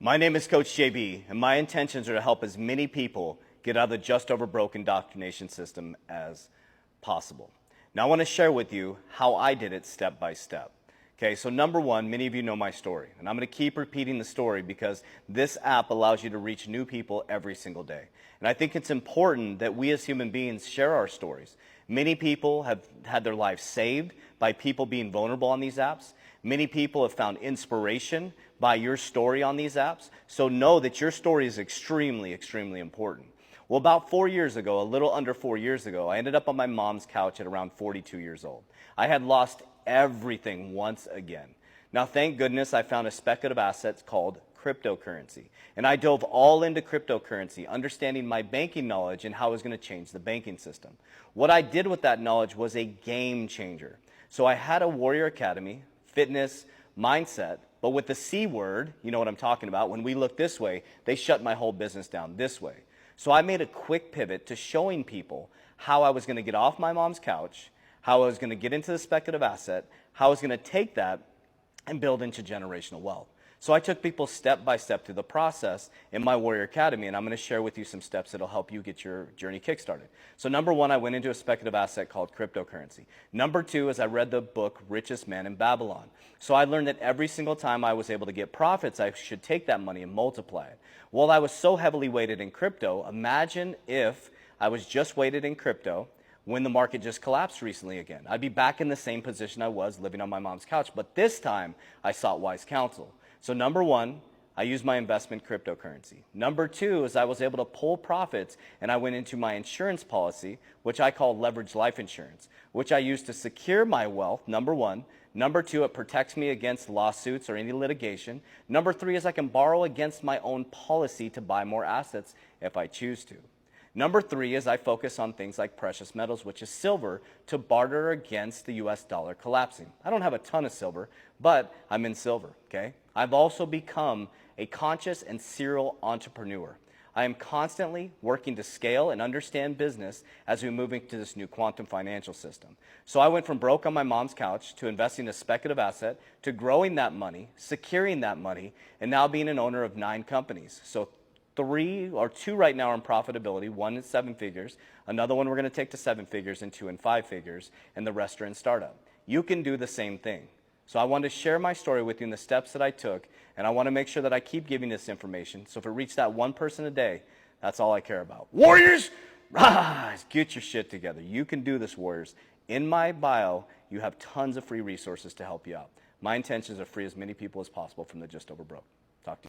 My name is Coach JB, and my intentions are to help as many people get out of the just over broke indoctrination system as possible. Now, I want to share with you how I did it step by step. Okay, so number one, many of you know my story, and I'm going to keep repeating the story because this app allows you to reach new people every single day. And I think it's important that we as human beings share our stories. Many people have had their lives saved by people being vulnerable on these apps. Many people have found inspiration by your story on these apps. So know that your story is extremely, extremely important. Well, about 4 years ago, a little under 4 years ago, I ended up on my mom's couch at around 42 years old. I had lost everything once again. Now, thank goodness I found a speculative asset called cryptocurrency. And I dove all into cryptocurrency, understanding my banking knowledge and how it was going to change the banking system. What I did with that knowledge was a game changer. So I had a Warrior Academy, fitness, mindset, but with the C word, you know what I'm talking about, when we look this way, they shut my whole business down this way. So I made a quick pivot to showing people how I was going to get off my mom's couch, how I was going to get into the speculative asset, how I was going to take that and build into generational wealth. So I took people step by step through the process in my Warrior Academy, and I'm going to share with you some steps that will help you get your journey kickstarted. So number one, I went into a speculative asset called cryptocurrency. Number two is I read the book Richest Man in Babylon. So I learned that every single time I was able to get profits, I should take that money and multiply it. Well, I was so heavily weighted in crypto. Imagine if I was just weighted in crypto when the market just collapsed recently again. I'd be back in the same position I was living on my mom's couch, but this time I sought wise counsel. So number one, I used my investment cryptocurrency. Number two is I was able to pull profits and I went into my insurance policy, which I call leveraged life insurance, which I use to secure my wealth, number one. Number two, it protects me against lawsuits or any litigation. Number three is I can borrow against my own policy to buy more assets if I choose to. Number three is I focus on things like precious metals, which is silver, to barter against the US dollar collapsing. I don't have a ton of silver, but I'm in silver, okay? I've also become a conscious and serial entrepreneur. I am constantly working to scale and understand business as we move into this new quantum financial system. So I went from broke on my mom's couch to investing in a speculative asset to growing that money, securing that money, and now being an owner of 9 companies. So 2 right now are in profitability, 1 is 7 figures, another one we're going to take to 7 figures, and 2 in 5 figures, and the rest are in startup. You can do the same thing. So I wanted to share my story with you and the steps that I took, and I want to make sure that I keep giving this information. So if it reaches that one person a day, that's all I care about. Warriors, rise! Get your shit together. You can do this, warriors. In my bio, you have tons of free resources to help you out. My intention is to free as many people as possible from the just over broke. Talk to you.